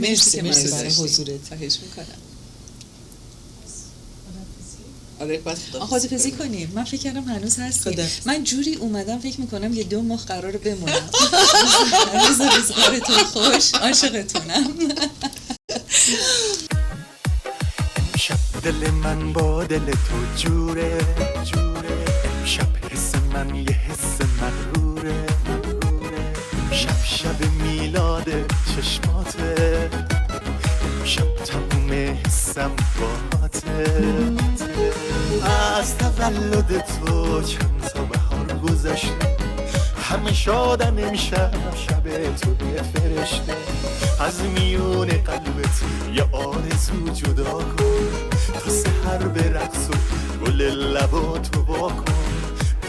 مرسی برای حضورت. خواهش میکنم. آره باید خدافظی کنیم. من فکر کردم هنوز هستیم. من جوری اومدم فکر میکنم یه 2 ماه قراره بمونم. روزگارتون خوش. عاشقتونم. امشب دل من با دل تو جوره امشب حس من یه حس مغروره امشب شب میلاد چشماته امشب تموم حسم باهاته از تولد تو چند تا بهار گذشته همه شادن امشب شب تو یه فرشته از میون قلبت یه آرزو جدا کن تا سحر به رقص و گل لباتو واکن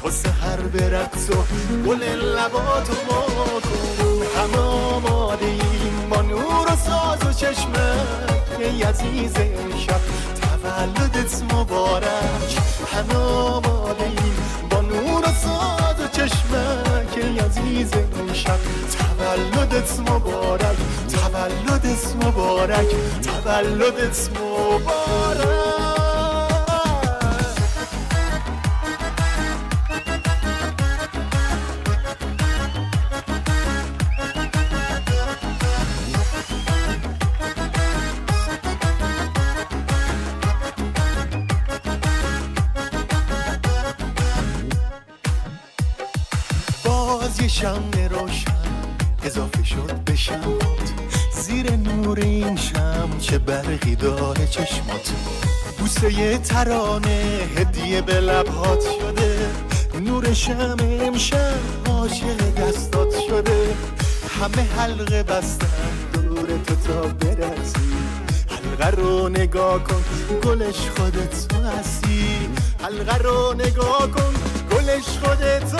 تا سحر به رقص و گل لباتو واکن همه آماده ایم با نور و ساز و چشمت ای عزیز امشب تولدت مبارک همه آماده ایم با نور و ساز و چشمت ای عزیز امشب تولدت مبارک تولدت مبارک تولدت مبارک باز یه شمع روشن اضافه شد به شمات زیر نور این شمع چه برقی داره چشمات بوسه یه ترانه هدیه به لبهات شده نور شمع امشب عاشق دستات شده همه حلقه بستن دور تو تا برسی حلقه رو نگاه کن گلش خودت تو هستی حلقه رو نگاه کن گلش خودت تو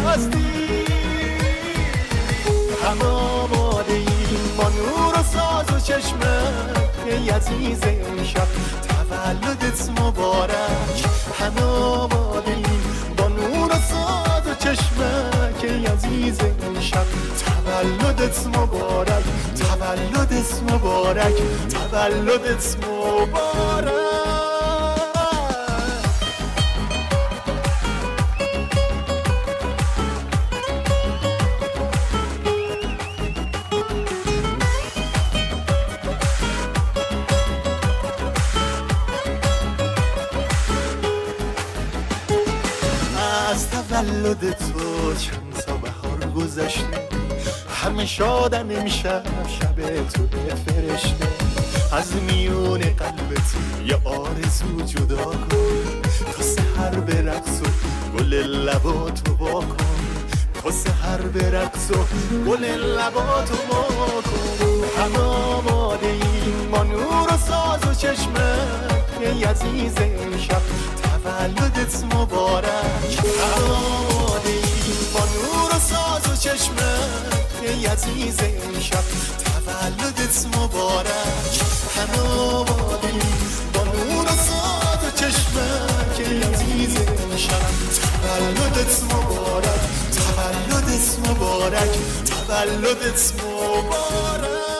هستی همه آماده ایم با نور و ساز و چشمت ای عزیز امشب تولدت مبارک همه آماده ایم با نور و ساز و چشمت ای عزیز امشب تولدت مبارک تولدت مبارک تولدت مبارک از تولد تو چند تا بهار گذشته همه شادن امشب شب تو به فرشته از میون قلبت یه آرزو جدا کن تا سحر به رقص و گل لباتو واکن تا سحر به رقص و گل لباتو واکن همه آماده ایم با نور و ساز و چشمت ای عزیز امشب تولدت مبارک همه آماده ایم با نور و ساز و چشمت ای عزیز امشب تولدت مبارک همه آماده ایم با نور و ساز و چشمت ای عزیز امشب تولدت مبارک تولدت مبارک تولدت مبارک